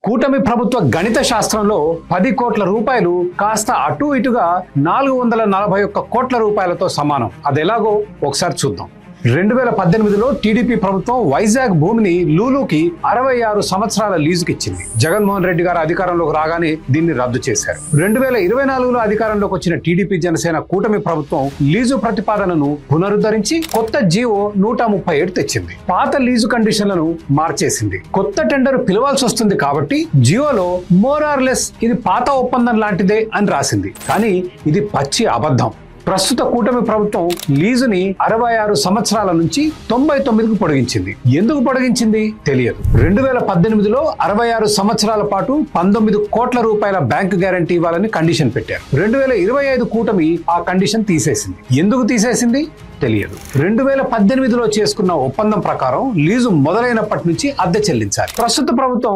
కూటమి ప్రభుత్వ గణిత శాస్త్రంలో 10 కోట్ల రూపాయలు కాస్త అటు ఇటుగా 441 కోట్ల రూపాయలతో సమానం. అదెలాగో ఒకసారి చూద్దాం. 2018లో టీడీపీ ప్రభుత్వం వైజాగ్ భూమిని లూలుకి 66 సంవత్సరాల లీజుకి ఇచ్చింది. జగన్మోహన్ రెడ్డి గారు అధికారంలోకి రాగానే దీన్ని రద్దు చేశారు. 2024లో అధికారంలోకి వచ్చిన టీడీపీ జనసేన కూటమి ప్రభుత్వం లీజు ప్రతిపాదనను పునరుద్ధరించి కొత్త జీవో 137 తెచ్చింది. పాత లీజు కండిషన్లను మార్చేసింది. కొత్త టెండర్ పిలవాల్సి వస్తుంది కాబట్టి జీవోలో మోర్ ఆర్ లెస్ ఇది పాత ఒప్పందం లాంటిదే అని రాసింది. కానీ ఇది పచ్చి అబద్ధం. ప్రస్తుత కూటమి ప్రభుత్వం లీజుని 66 సంవత్సరాల నుంచి 99కు పొడిగించింది. ఎందుకు పొడిగించింది తెలియదు. 2018లో 66 సంవత్సరాల పాటు 19 కోట్ల రూపాయల బ్యాంకు గ్యారంటీ ఇవ్వాలని కండిషన్ పెట్టారు. 2025 కూటమి ఆ కండిషన్ తీసేసింది. ఎందుకు తీసేసింది తెలియదు. 2018లో చేసుకున్న ఒప్పందం ప్రకారం లీజు మొదలైనప్పటి నుంచి అద్దె చెల్లించాలి. ప్రస్తుత ప్రభుత్వం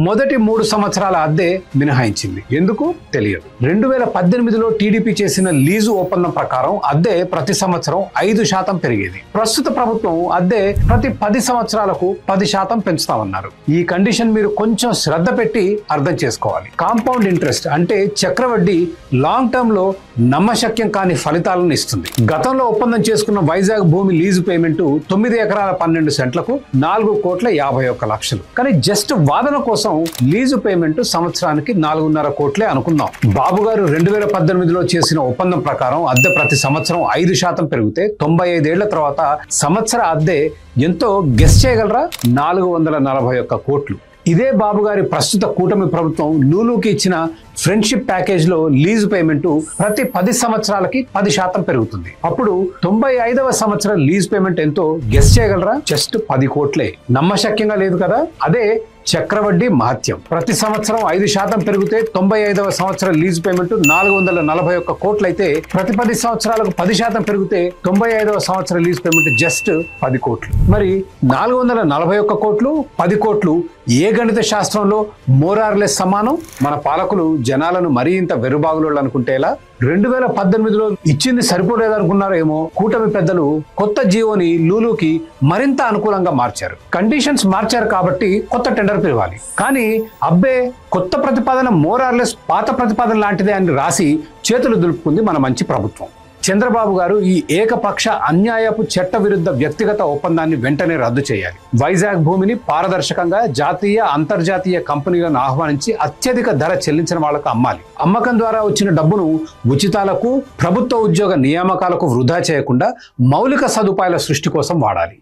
మొదటి 3 సంవత్సరాల అద్దె మినహాయించింది. ఎందుకు తెలియదు. 2018లో టీడీపీ చేసిన లీజు ఒప్పందం ప్రకారం అద్దె ప్రతి సంవత్సరం 5% పెరిగేది. ప్రస్తుత ప్రభుత్వం అద్దె ప్రతి 10 సంవత్సరాలకు 10% పెంచుతామన్నారు. ఈ కండిషన్ మీరు కొంచెం శ్రద్ధ పెట్టి అర్థం చేసుకోవాలి. కాంపౌండ్ ఇంట్రెస్ట్ అంటే చక్రవడ్డీ లాంగ్ టర్మ్ లో నమ్మశక్యం కాని ఫలితాలను ఇస్తుంది. గతంలో ఒప్పందం చేసుకున్న వైజాగ్ భూమి లీజు పేమెంట్ 9 ఎకరాల 12 సెంట్లకు 4,51,00,000. కానీ జస్ట్ వాదన కోసం లీజు పేమెంట్ సంవత్సరానికి 4.5 కోట్లే అనుకుందాం. బాబు గారు 2018లో చేసిన ఒప్పందం ప్రకారం అద్దె ప్రతి సంవత్సరం 5% పెరిగితే 95 ఏళ్ల తర్వాత సంవత్సర అద్దె ఎంతో గెస్ చేయగలరా? 441 కోట్లు. ఇదే బాబు గారి ప్రస్తుత కూటమి ప్రభుత్వం లూలుకి ఇచ్చిన ఫ్రెండ్షిప్ ప్యాకేజ్ లో లీజు పేమెంట్ ప్రతి 10 సంవత్సరాలకి 10% పెరుగుతుంది. అప్పుడు 95వ సంవత్సరం లీజ్ పేమెంట్ ఎంతో గెస్ చేయగలరా? జస్ట్ 10 కోట్లే. నమ్మశక్యంగా లేదు కదా? అదే చక్రవడ్డీ మహత్యం. ప్రతి సంవత్సరం 5% పెరిగితే 95వ సంవత్సరం లీజ్ పేమెంట్ 441 కోట్లయితే ప్రతి 10 సంవత్సరాలకు 10% పెరిగితే 95వ సంవత్సరం లీజ్ పేమెంట్ జస్ట్ 10 కోట్లు. మరి 441 కోట్లు 10 కోట్లు ఏ గణిత శాస్త్రంలో మోరార్లెస్ సమానం? మన పాలకులు జనాలను మరీ ఇంత వెరుబాగులు అనుకుంటే ఎలా? 2018లో ఇచ్చింది సరిపోలేదనుకున్నారేమో. కూటమి పెద్దలు కొత్త జీవోని లూలుకి మరింత అనుకూలంగా మార్చారు. కండిషన్స్ మార్చారు కాబట్టి కొత్త టెండర్ పిలవాలి. కానీ అబ్బే కొత్త ప్రతిపాదన మోరార్లెస్ పాత ప్రతిపాదన లాంటిదే అని రాసి చేతులు దులుపుకుంది మన మంచి ప్రభుత్వం. చంద్రబాబు గారు ఈ ఏకపక్ష అన్యాయపు చట్ట విరుద్ధ వ్యక్తిగత ఒప్పందాన్ని వెంటనే రద్దు చేయాలి. వైజాగ్ భూమిని పారదర్శకంగా జాతీయ అంతర్జాతీయ కంపెనీలను ఆహ్వానించి అత్యధిక ధర చెల్లించిన వాళ్లకు అమ్మాలి. అమ్మకం ద్వారా వచ్చిన డబ్బును ఉచితాలకు ప్రభుత్వ ఉద్యోగ నియామకాలకు వృధా చేయకుండా మౌలిక సదుపాయాల సృష్టి కోసం వాడాలి.